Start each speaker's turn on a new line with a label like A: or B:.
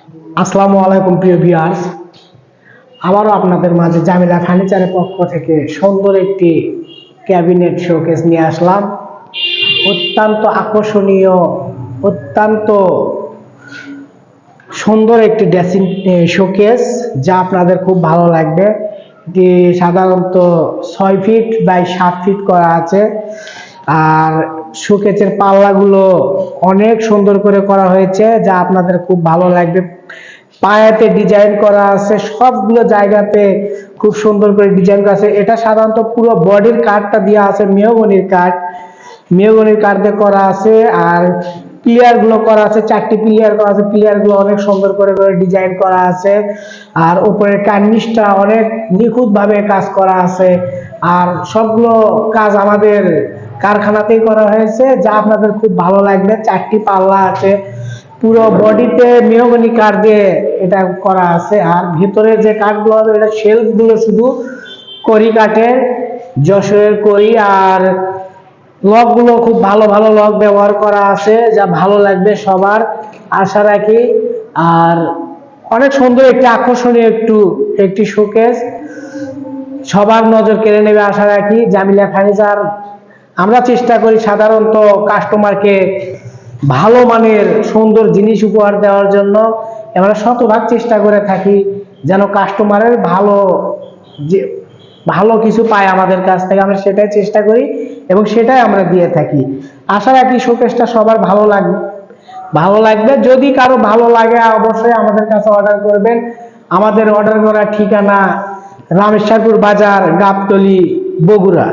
A: আসসালামু আলাইকুম প্রিয় ভিউয়ার্স, আবারও আপনাদের মাঝে জামিলা ফার্নিচারের পক্ষ থেকে সুন্দর একটি ক্যাবিনেট শোকেস নিয়ে আসলাম। অত্যন্ত আকর্ষণীয়, অত্যন্ত সুন্দর একটি ড্রেসিং শোকেস, যা আপনাদের খুব ভালো লাগবে। এটি সাধারণত 6 ফিট বাই 7 ফিট করা আছে। আর শোকেসের পাল্লাগুলো অনেক সুন্দর করে করা হয়েছে, যা আপনাদের খুব ভালো লাগবে। পায়াতে ডিজাইন করা আছে, সবগুলো জায়গাতে খুব সুন্দর করে ডিজাইন করা আছে। এটা সাধারণত পুরো বডির কাঠটা দেওয়া আছে মেহগনির কাঠ দিয়ে করা আছে। আর পিলিয়ার গুলো করা আছে, 4টি পিলিয়ার করা আছে। পিলিয়ার গুলো অনেক সুন্দর করে ডিজাইন করা আছে। আর উপরে কার্নিশটা অনেক নিখুঁত ভাবে কাজ করা আছে। আর সবগুলো কাজ আমাদের কারখানাতেই করা হয়েছে, যা আপনাদের খুব ভালো লাগবে। 4টি পাল্লা আছে, পুরো বডিতে মেহগনি কাঠ দিয়ে এটা করা আছে। আর ভিতরে যে কাঠগুলো আছে, এটা শেলফ গুলো শুধু কড়ি কাঠের, যশোরের কড়ি। আর লক গুলো খুব ভালো ভালো লক ব্যবহার করা আছে, যা ভালো লাগবে সবার, আশা রাখি। আর অনেক সুন্দর একটি আকর্ষণীয় একটি শোকেস, সবার নজর কেড়ে নেবে আশা রাখি। জামিলা ফার্নিচার আমরা চেষ্টা করি সাধারণত কাস্টমারকে ভালো মানের সুন্দর জিনিস উপহার দেওয়ার জন্য। আমরা শতভাগ চেষ্টা করে থাকি যেন কাস্টমারের ভালো কিছু পায় আমাদের কাছ থেকে। আমরা সেটাই চেষ্টা করি এবং সেটাই আমরা দিয়ে থাকি। আশা রাখি শোকেসটা সবার ভালো লাগবে। যদি কারো ভালো লাগে অবশ্যই আমাদের কাছে অর্ডার করবেন। আমাদের অর্ডার করার ঠিকানা রামেশ্বরপুর বাজার, গাবতলী, বগুড়া।